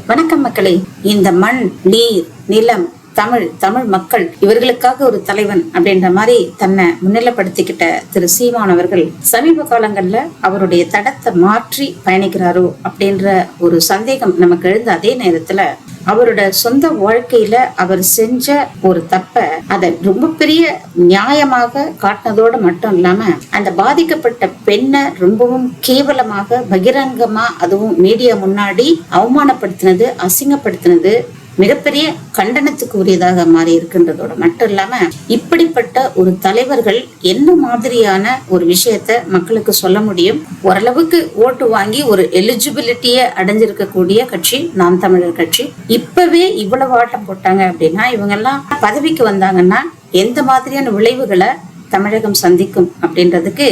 வணக்கம் மக்களே. இந்த மண், நீர், நிலம், தமிழ் மக்கள் இவர்களுக்காக ஒரு தலைவன் அப்படின்ற மாதிரி தன்னை முன்னிலைப்படுத்திக்கிட்ட திரு சீமான் அவர்கள் சமீப காலங்கள்ல அவருடைய தடத்தை மாற்றி பயணிக்கிறாரோ அப்படின்ற ஒரு சந்தேகம் நமக்கு எழுந்த அதே நேரத்துல அவரோட சொந்த வாழ்க்கையில அவர் செஞ்ச ஒரு தப்ப அதை ரொம்ப பெரிய நியாயமாக காட்டினதோட மட்டும் இல்லாம அந்த பாதிக்கப்பட்ட பெண்ணை ரொம்பவும் கேவலமாக பகிரங்கமா அதுவும் மீடியா முன்னாடி அவமானப்படுத்தினது, அசிங்கப்படுத்தினது மிகப்பெரிய கண்டனத்துக்கு உரியதாக மாறி இருக்கின்றதோட மட்டும் இல்லாம இப்படிப்பட்ட ஒரு தலைவர்கள் என்ன மாதிரியான ஒரு விஷயத்த மக்களுக்கு சொல்ல முடியும். ஓரளவுக்கு ஓட்டு வாங்கி ஒரு எலிஜிபிலிட்டியை அடைஞ்சிருக்கக்கூடிய கட்சி நாம் தமிழர் கட்சி. இப்பவே இவ்வளவு ஆட்டம் போட்டாங்க அப்படின்னா இவங்க எல்லாம் பதவிக்கு வந்தாங்கன்னா எந்த மாதிரியான விளைவுகளை தமிழகம் சந்திக்கும் அப்படின்றதுக்கு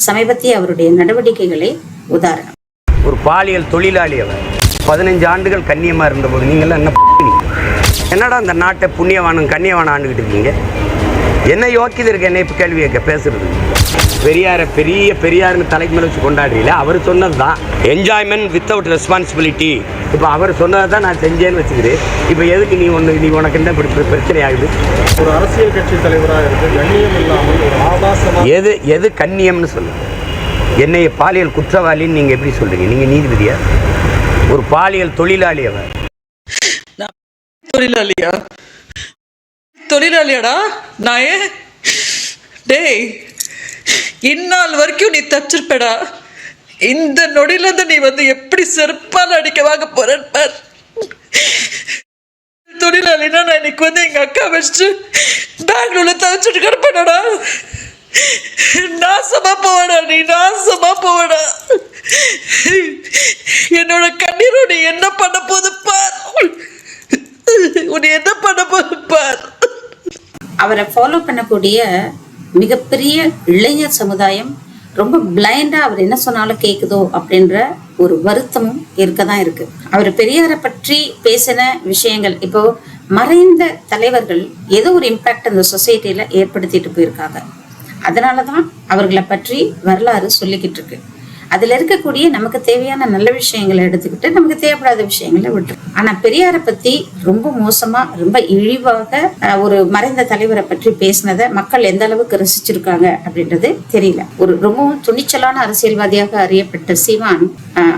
சமீபத்திய அவருடைய நடவடிக்கைகளே உதாரணம். ஒரு பாலியல் தொழிலாளி அவர் 15 ஆண்டுகள் கண்ணியமாக இருந்தபோது நீங்கள்லாம் என்னடா அந்த நாட்டை புண்ணியவானும் கண்ணியவானும் ஆண்டுகிட்டு இருக்கீங்க? என்ன யோக்கியது இருக்கு என்ன இப்போ கேள்வி கேட்க பேசுறது? பெரியாருன்னு தலைக்கு மேலே வச்சு கொண்டாடுறீங்களே, அவர் சொன்னது தான் என்ஜாய்மெண்ட் வித்தவுட் ரெஸ்பான்சிபிலிட்டி. இப்போ அவர் சொன்னதை தான் நான் செஞ்சேன்னு வச்சுக்கிறேன். இப்போ எதுக்கு நீ உனக்கு என்ன பிரச்சனை ஆகுது? ஒரு அரசியல் கட்சி தலைவராக இருக்கு கண்ணியம் இல்லாமல் ஒரு ஆபாசமாக எது கண்ணியம்னு சொல்லுங்க. என்னைய பாலியல் குற்றவாளின்னு நீங்கள் எப்படி சொல்றீங்க? நீங்கள் நீதிபதியா? ஒரு பாலியல் தொழிலாளி அவர். தொழிலாளியாடா நான் டேய் இந்நாள் வரைக்கும் நீ தச்சிருப்படா. இந்த நொடியில இருந்து நீ எப்படி செருப்பால் அடிக்க வாங்க போற தொழிலாளினா நான் இன்னைக்கு எங்க அக்கா வச்சுட்டு பெங்களூர்ல தவிச்சிட்டு கிடப்படா. நாசமா போவடா, நீ நாசமா போவடா. என்னோட கண்ணீர் நீ என்ன பண்ண போது பார், உன்னை என்ன பண்ண போது பார். அவரை ஃபாலோ பண்ணக்கூடிய மிகப்பெரிய இளைஞர் சமுதாயம் ரொம்ப பிளைண்டா அவர் என்ன சொன்னாலும் கேக்குதோ அப்படின்ற ஒரு வருத்தமும் இருக்கதான் இருக்கு. அவர் பெரியாரை பற்றி பேசின விஷயங்கள் இப்போ மறைந்த தலைவர்கள் ஏதோ ஒரு இம்பாக்ட் அந்த சொசைட்டில ஏற்படுத்திட்டு போயிருக்காங்க. அதனாலதான் அவர்களை பற்றி வரலாறு சொல்லிக்கிட்டு இருக்கு. அதுல இருக்கக்கூடிய நமக்கு தேவையான நல்ல விஷயங்களை எடுத்துக்கிட்டு நமக்கு தேவைப்படாத விஷயங்களை விட்டு. ஆனா பெரியாரை பத்தி ரொம்ப மோசமா ரொம்ப இழிவாக ஒரு மறைந்த தலைவரை பற்றி பேசினதை மக்கள் எந்த அளவுக்கு ரசிச்சிருக்காங்க அப்படின்றது தெரியல. ஒரு ரொம்பவும் துணிச்சலான அரசியல்வாதியாக அறியப்பட்ட சீமான்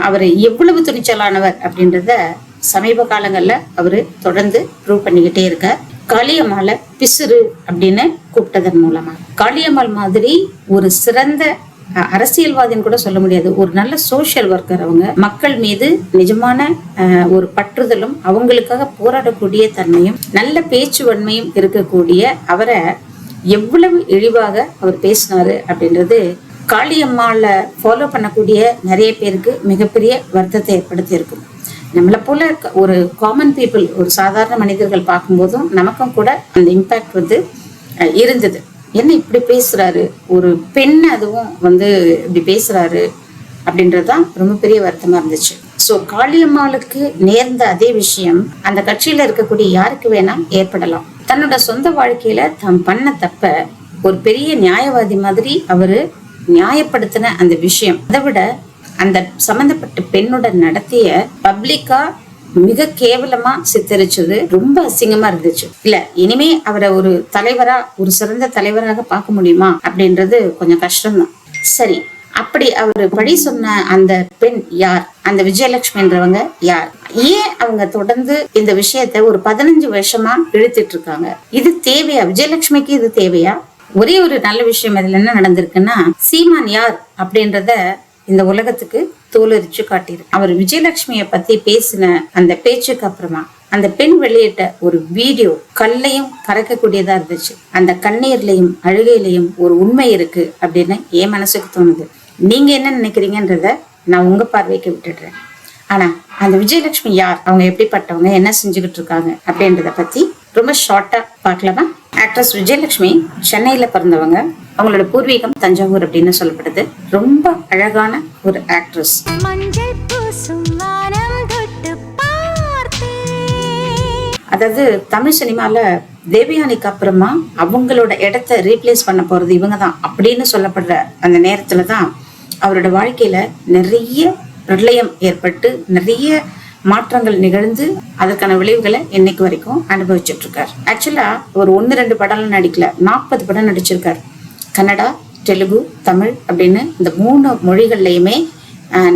அவர் எவ்வளவு துணிச்சலானவர் அப்படின்றத சமீப காலங்கள்ல அவரு தொடர்ந்து ப்ரூவ் பண்ணிக்கிட்டே இருக்கார். காளியம்மாள பிசுறு அப்படின்னு கூப்பிட்டதன் மூலமா காளியம்மாள் மாதிரி ஒரு சிறந்த அரசியல்வாதின்னு கூட சொல்ல முடியாது, ஒரு நல்ல சோசியல் ஒர்க்கர். அவங்க மக்கள் மீது நிஜமான ஒரு பற்றுதலும் அவங்களுக்காக போராடக்கூடிய தன்மையும் நல்ல பேச்சு வன்மையும் இருக்கக்கூடிய அவரை எவ்வளவு இழிவாக அவர் பேசினாரு அப்படின்றது காளியம்மாள ஃபாலோ பண்ணக்கூடிய நிறைய பேருக்கு மிகப்பெரிய வருத்தத்தை ஏற்படுத்தி இருக்கும். நம்மளை போல ஒரு காமன் பீப்புள், ஒரு சாதாரண மனிதர்கள் பார்க்கும்போதும் நமக்கும் கூட அந்த இம்பாக்ட் இருந்தது. என்ன இப்படி பேசுறாரு, ஒரு பெண் அதுவும் இப்படி பேசுறாரு அப்படின்றதுதான் ரொம்ப பெரிய வருத்தமா இருந்துச்சு. சோ காளியம்மாளுக்கு நேர்ந்த அதே விஷயம் அந்த கட்சியில இருக்கக்கூடிய யாருக்கு வேணா ஏற்படலாம். தன்னோட சொந்த வாழ்க்கையில தாம் பண்ண தப்ப ஒரு பெரிய நியாயவாதி மாதிரி அவரு நியாயப்படுத்தின அந்த விஷயம், அதை விட அந்த சம்பந்தப்பட்ட பெண்ணோட நடத்திய பப்ளிக்கா மிக கேவலமா சித்தரிச்சது ரொம்ப அசிங்கமா இருந்துச்சு. இல்ல இனிமே அவரை ஒரு தலைவரா, ஒரு சிறந்த தலைவராக பார்க்க முடியுமா அப்படின்றது கொஞ்சம் கஷ்டம்தான். சரி, அப்படி அவரு படி சொன்ன அந்த பெண் யார்? அந்த விஜயலட்சுமின்றவங்க யார்? ஏன் அவங்க தொடர்ந்து இந்த விஷயத்த ஒரு 15 வருஷமா இழுத்துட்டு இருக்காங்க? இது தேவையா? விஜயலட்சுமிக்கு இது தேவையா? ஒரே ஒரு நல்ல விஷயம் இதுல என்ன நடந்திருக்குன்னா, சீமான் யார் அப்படின்றத இந்த உலகத்துக்கு தோலரிச்சு காட்டியிருக்கு. அவர் விஜயலட்சுமிய பத்தி பேசின அந்த பேச்சுக்கு அப்புறமா அந்த பெண் வெளியிட்ட ஒரு வீடியோ கல்லையும் கறக்கக்கூடியதா இருந்துச்சு. அந்த கண்ணீர்லயும் அழுகையிலையும் ஒரு உண்மை இருக்கு அப்படின்னு என் மனசுக்கு தோணுது. நீங்க என்ன நினைக்கிறீங்கன்றத நான் உங்க பார்வைக்கு விட்டுடுறேன். ஆனா அந்த விஜயலட்சுமி யார், அவங்க எப்படிப்பட்டவங்க, என்ன செஞ்சுக்கிட்டு இருக்காங்க அப்படின்றத பத்தி ரொம்ப ஷார்ட்டா பார்க்கலாமா? ஆக்ட்ரஸ் விஜயலட்சுமி சென்னையில பிறந்தவங்க. அவங்களோட பூர்வீகம் தஞ்சாவூர் அப்படின்னு சொல்லப்படுது. ரொம்ப அழகான ஒரு ஆக்ட்ரஸ். அதாவது தமிழ் சினிமால தேவயானிக்கு அப்புறமா அவங்களோட இடத்த ரீப்ளேஸ் பண்ண போறது இவங்கதான் அப்படின்னு சொல்லப்படுற அந்த நேரத்துலதான் அவரோட வாழ்க்கையில நிறைய பிரளயம் ஏற்பட்டு நிறைய மாற்றங்கள் நிகழ்ந்து அதற்கான விளைவுகளை இன்னைக்கு வரைக்கும் அனுபவிச்சுட்டு இருக்காரு. ஆக்சுவலா ஒரு 1-2 படம் நடிக்கல, 40 படம் நடிச்சிருக்காரு. கன்னடா, தெலுங்கு, தமிழ் அப்படின்னு இந்த 3 மொழிகள்லயுமே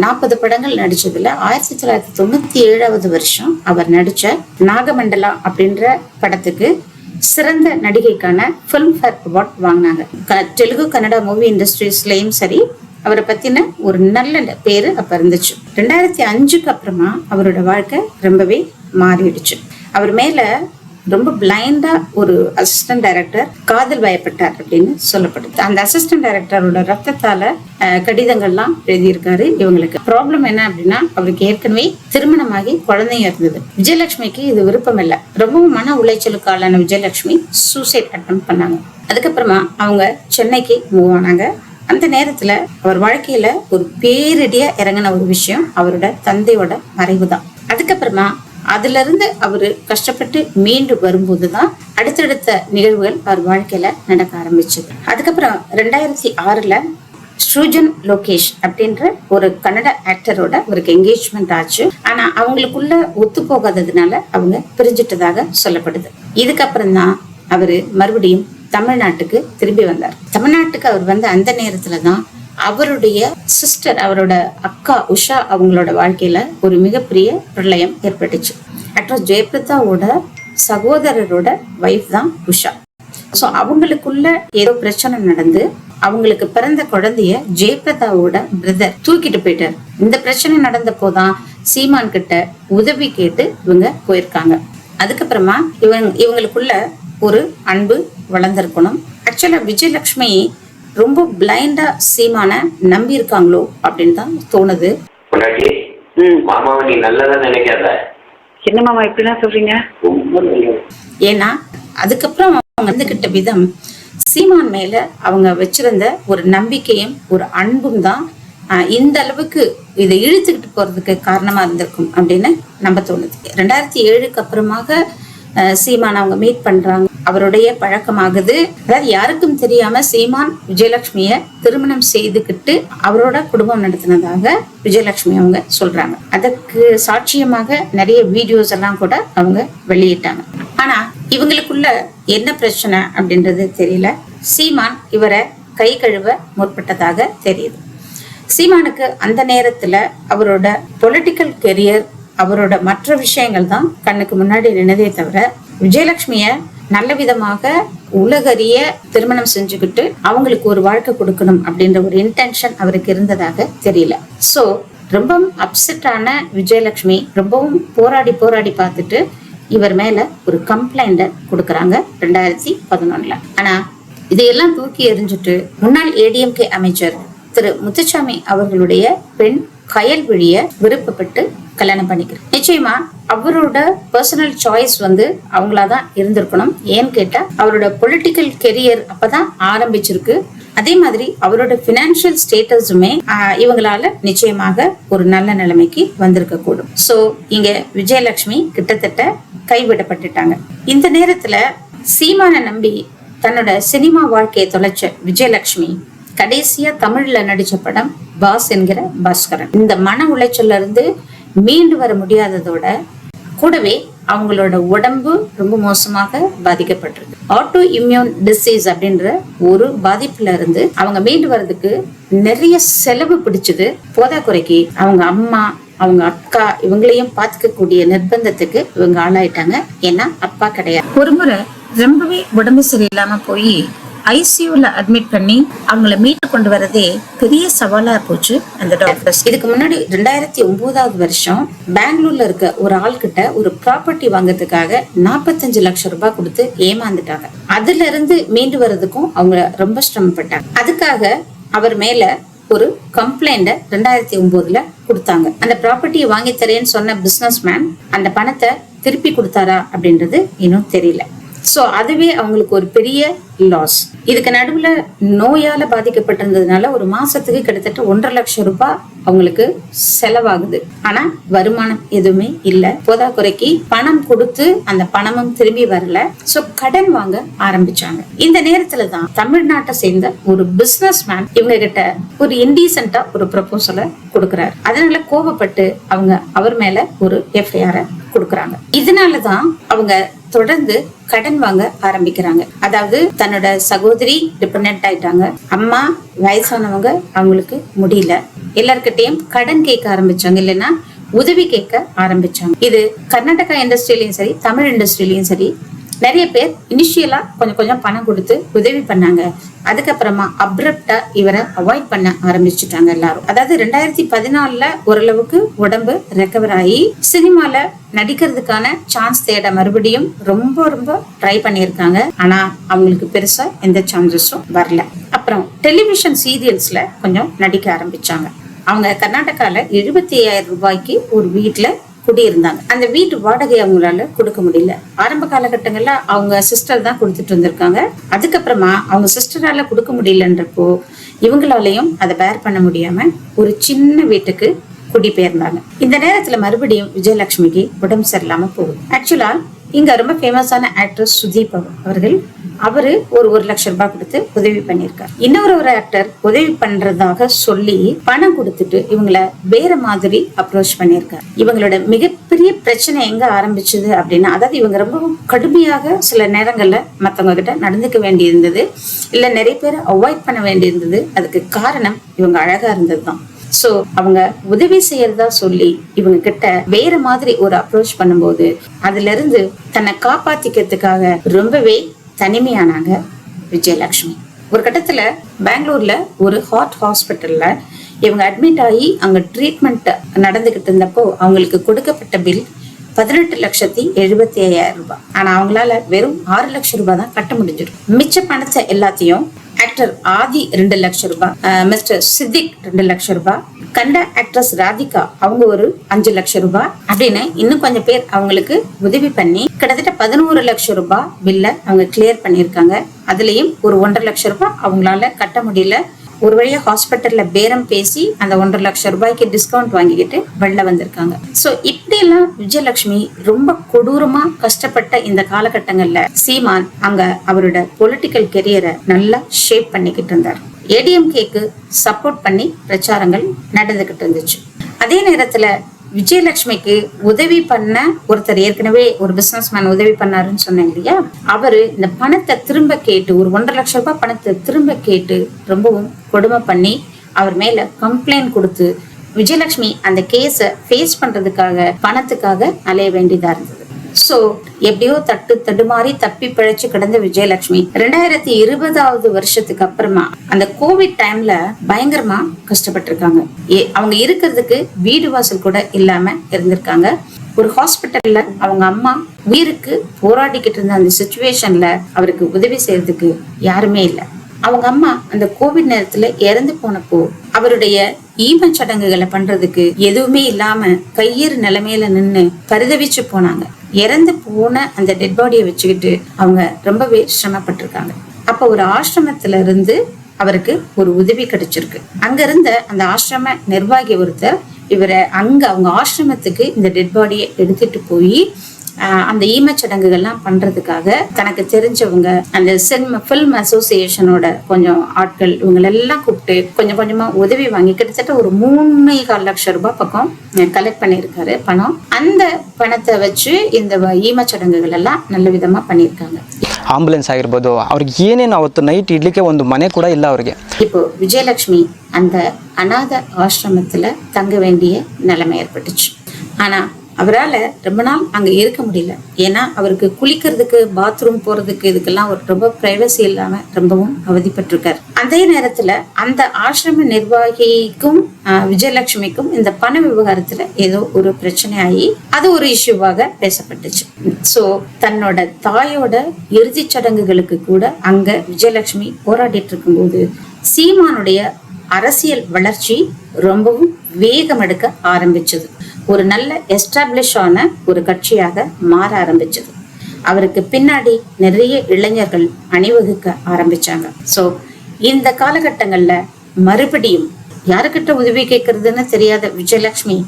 40 படங்கள் நடிச்சதுல 1997 வருஷம் அவர் நடிச்ச நாகமண்டலா அப்படின்ற படத்துக்கு சிறந்த நடிகைக்கான ஃபிலிம்ஃபேர் அவார்ட் வாங்கினாங்க. தெலுங்கு கன்னடா மூவி இண்டஸ்ட்ரீஸ்லயும் சரி அவரை பத்தின ஒரு நல்ல பேரு அப்ப இருந்துச்சு. 2005க்கு அப்புறமா அவரோட வாழ்க்கை ரொம்பவே மாறிடுச்சு. அவர் மேல ரொம்ப பிளைண்டா ஒரு அசிஸ்டன்ட் டைரக்டர் காதல் வயப்பட்டார் அப்படின்னு சொல்லப்படுது. அந்த அசிஸ்டன்ட் டைரக்டரோட ரத்தத்தால கடிதங்கள்லாம் எழுதியிருக்காரு. இவங்களுக்கு ப்ராப்ளம் என்ன அப்படின்னா, அவருக்கு ஏற்கனவே திருமணமாகி குழந்தையும் இருந்தது. விஜயலட்சுமிக்கு இது விருப்பம் இல்லை. ரொம்பவும் மன உளைச்சலுக்கு ஆளான விஜயலட்சுமி சூசைட் அட்டம் பண்ணாங்க. அதுக்கப்புறமா அவங்க சென்னைக்கு மூவ் ஆனாங்க. அந்த நேரத்துல அவர் வாழ்க்கையில ஒரு பேரிடியா இறங்கின ஒரு விஷயம் அவரோட தந்தையோட மறைவு தான். அதுக்கப்புறமா அதுல இருந்து அவரு கஷ்டப்பட்டு மீண்டு வரும்போதுதான் அடுத்தடுத்த நிகழ்வுகள் அவர் வாழ்க்கையில நடக்க ஆரம்பிச்சது. அதுக்கப்புறம் 2006ல ஸ்ருஜன் லோகேஷ் அப்படின்ற ஒரு கன்னட ஆக்டரோட அவருக்கு என்கேஜ்மெண்ட் ஆச்சு. ஆனா அவங்களுக்குள்ள ஒத்து போகாததுனால அவங்க பிரிஞ்சிட்டதாக சொல்லப்படுது. இதுக்கப்புறம் தான் அவரு மறுபடியும் தமிழ்நாட்டுக்கு திரும்பி வந்தார். தமிழ்நாட்டுக்கு அவர் வந்த அந்த நேரத்துலதான் அவருடைய சிஸ்டர், அவரோட அக்கா உஷா அவங்களோட வாழ்க்கையில ஒரு மிகப்பெரிய பிரளயம் ஏற்பட்டுச்சு. ஆக்டர் ஜெயபிரதாவோட சகோதரரோட வைஃப் தான் உஷா. சோ அவங்களுக்குள்ள ஏதோ பிரச்சனை நடந்து அவங்களுக்கு பிறந்த குழந்தைய ஜெயபிரதாவோட பிரதர் தூக்கிட்டு போயிட்டாரு. இந்த பிரச்சனை நடந்த போதான் சீமான் கிட்ட உதவி கேட்டு இவங்க போயிருக்காங்க. அதுக்கப்புறமா இவங்களுக்குள்ள ஒரு அன்பு வளர்ந்திருக்கணும். ஆக்சுவலா விஜயலட்சுமி ரொம்ப பிளைண்டா சீமான நம்பி இருக்காங்களோ அப்படின்னு தான் தோணுது. மாமாவை நீ நல்லதா நினைக்காத. என்ன மாமா இப்படிலாம் சொல்றீங்க? ஏன்னா அதுக்கப்புறம் அவங்க வந்துகிட்ட விதம், சீமான் மேல அவங்க வச்சிருந்த ஒரு நம்பிக்கையும் ஒரு அன்பும் தான் இந்த அளவுக்கு இதை இழுத்துக்கிட்டு போறதுக்கு காரணமா இருந்திருக்கும் அப்படின்னு நம்ப தோணுது. 2007க்கு அப்புறமாக சீமான் அவங்க மீட் பண்றாங்க. அவருடைய பழக்கமாகுது. அதாவது யாருக்கும் தெரியாம சீமான் விஜயலட்சுமிய திருமணம் செய்துக்கிட்டு அவரோட குடும்பம் நடத்தினதாக விஜயலட்சுமி அவங்க சொல்றாங்க. அதற்கு சாட்சியமாக நிறைய வீடியோஸ் எல்லாம் கூட அவங்க வெளியிட்டாங்க. ஆனா இவங்களுக்குள்ள என்ன பிரச்சனை அப்படின்றது தெரியல. சீமான் இவரை கை கழுவ முற்பட்டதாக தெரியுது. சீமானுக்கு அந்த நேரத்துல அவரோட பொலிட்டிக்கல் கெரியர், அவரோட மற்ற விஷயங்கள் தான் கண்ணுக்கு முன்னாடி நினைதே தவிர விஜயலட்சுமிய நல்ல விதமாக உலகறிய திருமணம் செஞ்சுக்கிட்டு அவங்களுக்கு ஒரு வாழ்க்கை கொடுக்கணும் அப்படின்ற ஒரு இன்டென்ஷன் அவருக்கு இருந்ததாக தெரியல. சோ ரொம்ப அப்செட்டான விஜயலட்சுமி ரொம்பவும் போராடி பார்த்துட்டு இவர் மேல ஒரு கம்ப்ளைண்ட கொடுக்கறாங்க 2011ல. ஆனா இதையெல்லாம் தூக்கி எறிஞ்சிட்டு முன்னாள் ADMK அமைச்சர் திரு முத்துசாமி அவர்களுடைய பெண் கயல்விழிய விருப்பப்பட்டு கல்யாணம் பண்ணிக்கிறார். நிச்சயமா அவரோட பர்சனல் சாய்ஸ் அவங்களாதான் இருந்திருக்கணும். ஏன்னு கேட்டா அவரோட பொலிட்டிக்கல் கெரியர் அப்பதான் ஆரம்பிச்சிருக்கு. அதே மாதிரி அவரோட பினான்சியல் ஸ்டேட்டஸுமே இவங்களால நிச்சயமாக ஒரு நல்ல நிலைமைக்கு வந்திருக்க கூடும். சோ இங்க விஜயலட்சுமி கிட்டத்தட்ட கைவிடப்பட்டுட்டாங்க. இந்த நேரத்துல சீமான நம்பி தன்னோட சினிமா வாழ்க்கையை தொலைச்ச விஜயலட்சுமி கடைசியா தமிழ்ல நடிச்ச படம் பாஸ் என்கிற பாஸ்கரன். இந்த மன உளைச்சல்ல இருந்து மீண்டு வர முடியாததோட கூடவே அவங்களோட உடம்பு ரொம்ப மோசமாக பாதிக்கப்பட்டிருக்கு. ஆட்டோ இம்யூன் டிசீஸ் அப்படின்ற ஒரு பாதிப்புல இருந்து அவங்க மீண்டு வர்றதுக்கு நிறைய செலவு பிடிச்சது. போதாக்குறைக்கு அவங்க அம்மா, அவங்க அக்கா இவங்களையும் பார்த்துக்கக்கூடிய நிர்பந்தத்துக்கு இவங்க ஆளாயிட்டாங்க. ஏன்னா அப்பா கிடையாது. ஒரு முறை ரொம்பவே உடம்பு சரியில்லாம போய் ICUல அட்மிட் பண்ணி அவங்கள மீட்டு கொண்டு வரதே பெரிய சவாலா போச்சு அந்த டாக்டர்ஸ். இதுக்கு முன்னாடி 2009வது வருஷம் பெங்களூர்ல இருக்க ஒரு ஆள்கிட்ட ஒரு ப்ராப்பர்ட்டி வாங்கறதுக்காக 45 லட்சம் ரூபாய் கொடுத்து ஏமாந்துட்டாங்க. அதுல இருந்து மீண்டு வர்றதுக்கும் அவங்க ரொம்ப சிரமப்பட்டாங்க. அதுக்காக அவர் மேல ஒரு கம்ப்ளைண்ட 2009ல கொடுத்தாங்க. அந்த ப்ராப்பர்ட்டியை வாங்கி தரேன்னு சொன்ன பிசினஸ் மேன் அந்த பணத்தை திருப்பி கொடுத்தாரா அப்படின்றது இன்னும் தெரியல. ஸோ அதுவே அவங்களுக்கு ஒரு பெரிய லாஸ். இதுக்கு நடுவுல நோயால பாதிக்கப்பட்டிருந்ததுனால ஒரு மாசத்துக்கு கிட்டத்தட்ட 1.5 லட்சம் ரூபாய் அவங்களுக்கு செலவாகுது. ஆனா வருமானம் எதுவுமே இல்ல. போதாக்குறைக்கு பணம் கொடுத்து அந்த பணமும் திரும்பி வரல. சோ கடன் வாங்க ஆரம்பிச்சாங்க. இந்த நேரத்துல தான் தமிழ்நாட்டை சேர்ந்த ஒரு பிசினஸ் மேன் இவங்க கிட்ட ஒரு இன்டீசென்ட்டா ஒரு ப்ரொபோசலை கொடுக்கிறாரு. அதனால கோபப்பட்டு அவங்க அவர் மேல ஒரு எஃப்ஐஆர் கொடுக்கறாங்க. இதனாலதான் அவங்க தொடர்ந்து கடன் வாங்க ஆரம்பிக்கிறாங்க. அதாவது தன்னோட சகோதரி டிபெண்டன்ட் ஆயிட்டாங்க, அம்மா வயசானவங்க, அவங்களுக்கு முடியல, எல்லார்கிட்டையும் கடன் கேட்க ஆரம்பிச்சாங்க, இல்லைன்னா உதவி கேட்க ஆரம்பிச்சாங்க. இது கர்நாடகா இண்டஸ்ட்ரியிலையும் சரி, தமிழ் இண்டஸ்ட்ரியிலையும் சரி, நிறைய பேர் இனிஷியலா கொஞ்சம் கொஞ்சம் பணம் கொடுத்து உதவி பண்ணாங்க. அதுக்கப்புறமா அப்ரப்டா இவரை அவாய்ட் பண்ண ஆரம்பிச்சுட்டாங்க எல்லாரும். அதாவது 2014 ஓரளவுக்கு உடம்பு ரெக்கவர் ஆகி சினிமால நடிக்கிறதுக்கான சான்ஸ் தேட மறுபடியும் ரொம்ப ரொம்ப ட்ரை பண்ணியிருக்காங்க. ஆனா அவங்களுக்கு பெருசா எந்த சான்சஸும் வரல. அப்புறம் டெலிவிஷன் சீரியல்ஸ்ல கொஞ்சம் நடிக்க ஆரம்பிச்சாங்க. அவங்க கர்நாடகால 75,000 ரூபாய்க்கு ஒரு வீட்டுல குடியிருந்தாங்க. அந்த வீட்டு வாடகை அவங்களால கொடுக்க முடியல. ஆரம்ப காலகட்டங்கள்ல அவங்க சிஸ்டர் தான் கொடுத்துட்டு வந்திருக்காங்க. அதுக்கப்புறமா அவங்க சிஸ்டரால கொடுக்க முடியலன்றப்போ இவங்களாலையும் அதை பேர் பண்ண முடியாம ஒரு சின்ன வீட்டுக்கு குடிபெயர்ந்தாங்க. இந்த நேரத்துல மறுபடியும் விஜயலட்சுமிக்கு உடம்பு சரியில்லாம போகுது. ஆக்சுவலா இங்க ரொம்ப ஃபேமஸான ஆக்டர் சுதீப் அவர்கள் அவரு ஒரு 1 லட்சம் ரூபாய் கொடுத்து உதவி பண்ணியிருக்காரு. இன்னொரு ஆக்டர் உதவி பண்றதாக சொல்லி பணம் கொடுத்துட்டு இவங்களை வேற மாதிரி அப்ரோச் பண்ணியிருக்காரு. இவங்களோட மிகப்பெரிய பிரச்சனை எங்க ஆரம்பிச்சது அப்படின்னா, அதாவது இவங்க ரொம்ப கடுமையாக சில நேரங்கள்ல மத்தவங்க கிட்ட நடந்துக்க வேண்டி இருந்தது, இல்ல நிறைய பேரை அவாய்ட் பண்ண வேண்டி இருந்தது. அதுக்கு காரணம் இவங்க அழகா இருந்ததுதான். சோ அவங்க உதவி செய்யறதா சொல்லி இவங்க கிட்ட வேற மாதிரி ஒரு அப்ரோச் பண்ணும்போது அதுல இருந்து தன்னை காப்பாத்திக்கிறதுக்காக ரொம்பவே தனிமையானாங்க விஜயலட்சுமி. ஒரு கட்டத்துல பெங்களூர்ல ஒரு ஹார்ட் ஹாஸ்பிட்டல்ல இவங்க அட்மிட் ஆகி அங்க ட்ரீட்மெண்ட் நடந்துகிட்டு இருந்தப்போ அவங்களுக்கு கொடுக்கப்பட்ட பில் 18,75,000 ரூபாய். ஆனா அவங்களால வெறும் 6 லட்சம் ரூபாய் தான் கட்ட முடிஞ்சிடும். மிச்ச பணத்தை எல்லாத்தையும் ஆக்டர் ஆதி 2 லட்சம் ரூபாய், மிஸ்டர் சித்திக் 2 லட்சம் ரூபாய், கண்ட ஆக்ட்ரஸ் ராதிகா அவங்க ஒரு 5 லட்சம் ரூபாய் அப்படின்னு இன்னும் கொஞ்சம் பேர் அவங்களுக்கு உதவி பண்ணி கிட்டத்தட்ட 11 லட்சம் ரூபாய் பில்ல அவங்க கிளியர் பண்ணியிருக்காங்க. அதுலயும் ஒரு 1.5 லட்சம் ரூபாய் அவங்களால கட்ட முடியல. ஒரு வழியா ஹாஸ்பிட்டல்ல பேரம் பேசி அந்த 1.5 லட்சம் ரூபாய்க்கு டிஸ்கவுண்ட் வாங்கிக்கிட்டு வெளில வந்திருக்காங்க. சோ இப்படி எல்லாம் விஜயலட்சுமி ரொம்ப கொடூரமா கஷ்டப்பட்ட இந்த காலகட்டங்கள்ல சீமான் அங்க அவரோட பொலிட்டிக்கல் கெரியரை நல்லா ஷேப் பண்ணிக்கிட்டு இருந்தார். ஏடிஎம்கேக்கு சப்போர்ட் பண்ணி பிரச்சாரங்கள் நடந்துகிட்டு இருந்துச்சு. அதே நேரத்துல விஜயலட்சுமிக்கு உதவி பண்ண ஒருத்தர், ஏற்கனவே ஒரு பிசினஸ் மேன் உதவி பண்ணாருன்னு சொன்னேன் இல்லையா, அவரு இந்த பணத்தை திரும்ப கேட்டு ஒரு 1.5 லட்சம் ரூபாய் பணத்தை திரும்ப கேட்டு ரொம்பவும் கொடுமை பண்ணி அவர் மேல கம்ப்ளைண்ட் கொடுத்து விஜயலட்சுமி அந்த கேஸை ஃபேஸ் பண்றதுக்காக பணத்துக்காக அலைய வேண்டியதா இருந்தது. சோ எப்படியோ தடுமாறி தப்பி பிழைச்சு கிடந்த விஜயலட்சுமி 2020 வருஷத்துக்கு அப்புறமா அந்த கோவிட் டைம்ல பயங்கரமா கஷ்டப்பட்டிருக்காங்க. அவங்க இருக்கிறதுக்கு வீடு வாசல் கூட இல்லாம இருந்திருக்காங்க. ஒரு ஹாஸ்பிட்டல்ல அவங்க அம்மா உயிருக்கு போராடிக்கிட்டு இருந்த அந்த சிச்சுவேஷன்ல அவருக்கு உதவி செய்யறதுக்கு யாருமே இல்லை. அவங்க அம்மா அந்த கோவிட் நேரத்துல இறந்து போனப்போ அவருடைய ஈம சடங்குகளை பண்றதுக்கு எதுவுமே இல்லாம கையேறு நிலைமையில நின்னு பரிதவிச்சு போனாங்க. இறந்து போன அந்த டெட் பாடியை வச்சுக்கிட்டு அவங்க ரொம்பவே சிரமப்பட்டிருக்காங்க. அப்ப ஒரு ஆசிரமத்துல இருந்து அவருக்கு ஒரு உதவி கிடைச்சிருக்கு. அங்க இருந்த அந்த ஆசிரம நிர்வாகி ஒருத்தர் இவரை அங்க அவங்க ஆசிரமத்துக்கு இந்த டெட் பாடியை எடுத்துட்டு போய் அந்த ஈமச்சடங்குகள்லாம் பண்றதுக்காக தனக்கு தெரிஞ்சவங்க அந்த ஃபில்ம் அசோசியேஷனோட கொஞ்சம் ஆட்கள் இவங்களெல்லாம் கூப்பிட்டு கொஞ்சம் கொஞ்சமா உதவி வாங்கி கிட்டத்தட்ட ஒரு 3.25 லட்சம் ரூபாய் பக்கம் கலெக்ட் பண்ணியிருக்காரு பணம். அந்த பணத்தை வச்சு இந்த ஈமச்சடங்குகள் எல்லாம் நல்ல விதமா பண்ணியிருக்காங்க. ಆಂಬುಲೆನ್ಸ್ ಆಗಿರ್ಬೋದು, ಅವ್ರಿಗೆ ಏನೇನು ಅವತ್ತು ನೈಟ್ ಇಡ್ಲಿಕ್ಕೆ ಒಂದು ಮನೆ ಕೂಡ ಇಲ್ಲ ಅವರಿಗೆ. இப்போ விஜயலட்சுமி அந்த அநாத ஆசிரமத்துல தங்க வேண்டிய நிலைமை ஏற்பட்டுச்சு. ஆனா அவரால் ரொம்ப நாள் அங்க இருக்க முடியல. ஏன்னா அவருக்கு குளிக்கிறதுக்கு பாத்ரூம் போறதுக்கு இதுக்கெல்லாம் ஒரு ரொம்ப பிரைவசி இல்லாம ரொம்பவும் அவதிப்பட்டிருக்காரு. அதே நேரத்துல அந்த ஆசிரம நிர்வாகிக்கும் விஜயலட்சுமிக்கும் இந்த பண விவகாரத்துல ஏதோ ஒரு பிரச்சனை ஆகி அது ஒரு இஷ்யூவாக பேசப்பட்டுச்சு. சோ தன்னோட தாயோட இறுதி சடங்குகளுக்கு கூட அங்க விஜயலட்சுமி போராடிட்டு இருக்கும்போது சீமானுடைய அரசியல் வளர்ச்சி ரொம்பவும் வேகம் எடுக்க ஆரம்பிச்சது. ஒரு நல்ல எஸ்டாப்ளிஷ் ஆன ஒரு கட்சியாக மாற ஆரம்பிச்சது. அவருக்கு பின்னாடி நிறைய இளைஞர்கள் அணிவகுக்க ஆரம்பிச்சாங்க. சோ இந்த காலகட்டங்கள்ல மறுபடியும் யாருக்கிட்ட உதவி கேட்கறதுன்னு தெரியாத விஜயலட்சுமி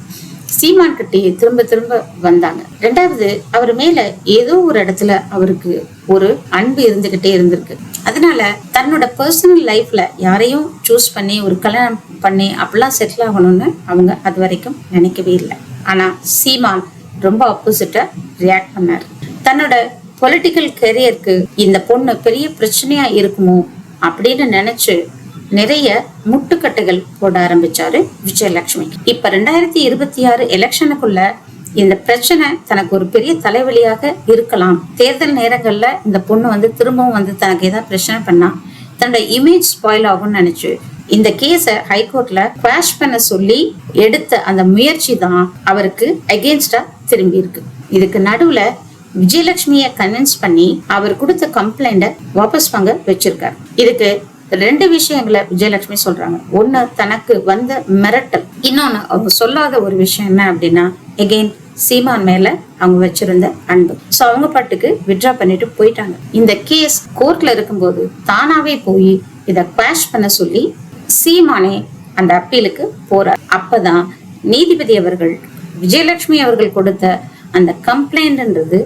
சீமான் கிட்டே திரும்ப திரும்ப வந்தாங்க. ரெண்டாவது, அவர் மேல ஏதோ ஒரு இடத்துல அவருக்கு ஒரு அன்பு இருந்துகிட்டே இருந்திருக்கு. அதனால தன்னோட பர்சனல் லைஃப்ல யாரையும் சூஸ் பண்ணி ஒரு கல்யாணம் பண்ணி அப்படிலாம் செட்டில் ஆகணும்னு அவங்க அது வரைக்கும் நினைக்கவே இல்லை. ஆனா சீமான் ரொம்ப ஆப்போசிட்டா ரியாக்ட் பண்ணாரு. தன்னோட பொலிட்டிக்கல் கெரியருக்கு இந்த பொண்ணு பெரிய பிரச்சனையா இருக்குமோ அப்படின்னு நினைச்சு நிறைய முட்டுக்கட்டுகள் போட ஆரம்பிச்சாரு விஜயலட்சுமி. இப்ப 2026 எலெக்ஷனுக்குள்ள இந்த பிரச்சனை தனக்கு ஒரு பெரிய தலைவலியாக இருக்கலாம். தேர்தல் நேரங்கள்ல இந்த பொண்ணு திரும்பவும் தனக்கு ஏதாவது பிரச்சனை பண்ணா தன்னோட இமேஜ் ஸ்பாயில் ஆகும்னு நினைச்சு இந்த கேஸ ஹைகோர்ட்ல குவாஷ் பண்ண சொல்லி எடுத்த அந்த முயற்சி தான் அவருக்கு அகேன்ஸ்டா திரும்பி இருக்கு. இதுக்கு நடுவுல விஜயலட்சுமிய கன்வின்ஸ் பண்ணி அவர் கொடுத்த கம்ப்ளைண்ட வாபஸ் வாங்க வச்சிருக்காரு. இதுக்கு 2 விஷயங்களை விஜயலட்சுமி சொல்றாங்க. ஒண்ணு, தனக்கு வந்த மிரட்டல். இன்னொன்னு, அவங்க சொல்லாத ஒரு விஷயம் என்ன அப்படின்னா எகெயின் சீமான் மேல அவங்க வச்சிருந்த அன்பு. சோ அவங்க பாட்டுக்கு வித்ட்ரா பண்ணிட்டு போயிட்டாங்க. இந்த கேஸ் கோர்ட்ல இருக்கும்போது தானாவே போய் இத குவாஷ் பண்ண சொல்லி சீமானே அந்த அப்பீலுக்கு போறார். அப்பதான் நீதிபதி அவர்கள் விஜயலட்சுமி அவர்கள் கொடுத்த அந்த கம்ப்ளைண்ட்ன்றது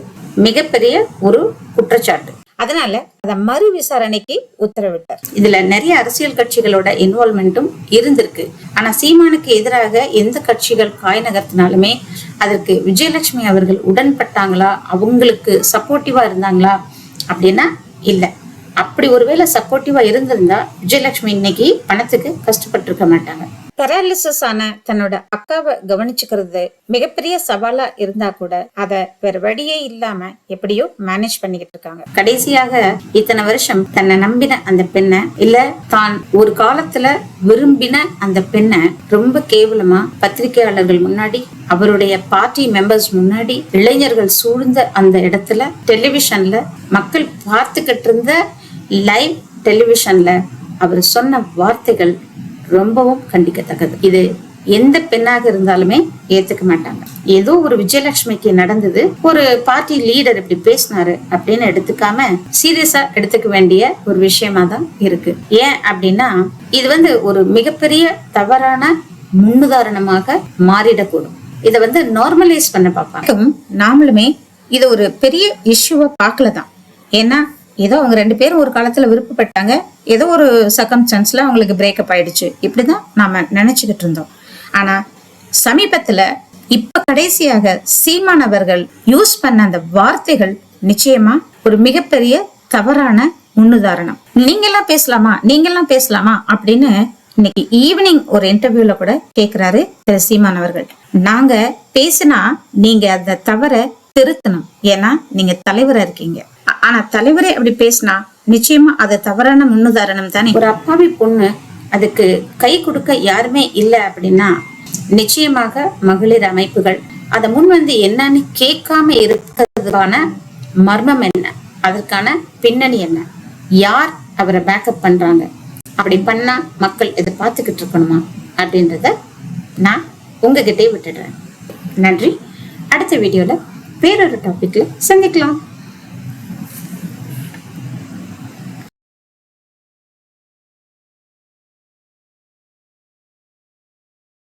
மிகப்பெரிய ஒரு குற்றச்சாட்டு. அதனால அத மறு விசாரணைக்கு உத்தரவிட்டார். இதுல நிறைய அரசியல் கட்சிகளோட இன்வால்மெண்ட்டும் இருந்திருக்கு. ஆனா சீமானுக்கு எதிராக எந்த கட்சிகள் காய் நகர்த்தினாலுமே அதற்கு விஜயலட்சுமி அவர்கள் உடன்பட்டாங்களா, அவங்களுக்கு சப்போர்ட்டிவா இருந்தாங்களா அப்படின்னா இல்ல. அப்படி ஒருவேளை சப்போர்ட்டிவா இருந்திருந்தா விஜயலட்சுமி இன்னைக்கு பணத்துக்கு கஷ்டப்பட்டு இருக்க மாட்டாங்க. பெராலிசிஸ் ஆன தன்னோட அக்காவை கவனிச்சுக்கிறது மிகப்பெரிய சவாலா இருந்தா கூட அத வேற வழியே இல்லாம எப்படியோ மேனேஜ் பண்ணிக்கிட்டு இருக்காங்க. கடைசியாக இத்தனை வருஷம் தன்னை நம்பின அந்த பெண்ணை, இல்ல தான் ஒரு காலத்துல விரும்பின அந்த பெண்ணை ரொம்ப கேவலமா பத்திரிகையாளர்கள் முன்னாடி, அவருடைய பார்ட்டி மெம்பர்ஸ் முன்னாடி, இளைஞர்கள் சூழ்ந்த அந்த இடத்துல, டெலிவிஷன்ல மக்கள் பார்த்துக்கிட்டு இருந்த லைவ் டெலிவிஷன்ல அவர் சொன்ன வார்த்தைகள் ரொம்பவும் கண்டிக்கத்தக்கது. இது எந்த பெண்ணாக இருந்தாலுமே ஏத்துக்க மாட்டாங்க. ஏதோ ஒரு விஜயலட்சுமிக்கு நடந்தது, ஒரு பார்ட்டி லீடர் இப்படி பேசினாரு அப்படின்னு எடுத்துக்காம சீரியஸா எடுத்துக்க வேண்டிய ஒரு விஷயமா தான் இருக்கு. ஏன் அப்படின்னா இது ஒரு மிகப்பெரிய தவறான முன்னுதாரணமாக மாறிடக்கூடும். இத நார்மலைஸ் பண்ண பார்ப்பாங்க. நாமளுமே இது ஒரு பெரிய இஷ்யூவா பார்க்கலதான். ஏன்னா ஏதோ அவங்க 2 பேரும் ஒரு காலத்துல விருப்பப்பட்டாங்க, ஏதோ ஒரு சர்க்கம்ஸ்டன்ஸ்ல அவங்களுக்கு பிரேக்கப் ஆயிடுச்சு, இப்படிதான் நாம நினைச்சுக்கிட்டு இருந்தோம். ஆனா சமீபத்துல இப்ப கடைசியாக சீமான் அவர்கள் யூஸ் பண்ண அந்த வார்த்தைகள் நிச்சயமா ஒரு மிகப்பெரிய தவறான முன்னுதாரணம். நீங்கெல்லாம் பேசலாமா அப்படின்னு இன்னைக்கு ஈவினிங் ஒரு இன்டர்வியூல கூட கேக்குறாரு திரு சீமான் அவர்கள். நாங்க பேசினா நீங்க அந்த தவற திருத்தணும், ஏன்னா நீங்க தலைவரா இருக்கீங்க. ஆனா தலைவரே அப்படி பேசினா நிச்சயமா அது தவறான முன்னுதாரணம் தானே. ஒரு அப்பாவி பொண்ணு அதுக்கு கை கொடுக்க யாருமே இல்லை அப்படின்னா நிச்சயமாக மகளிர் அமைப்புகள் அதை முன் என்னன்னு கேட்காம இருக்கிறதுக்கான மர்மம் என்ன, அதற்கான பின்னணி என்ன, யார் அவரை பேக்கப் பண்றாங்க, அப்படி பண்ணா மக்கள் இதை பார்த்துக்கிட்டு இருக்கணுமா அப்படின்றத நான் உங்ககிட்டே விட்டுடுறேன். நன்றி. அடுத்த வீடியோல வேறொரு டாபிக்ல சந்திக்கலாம்.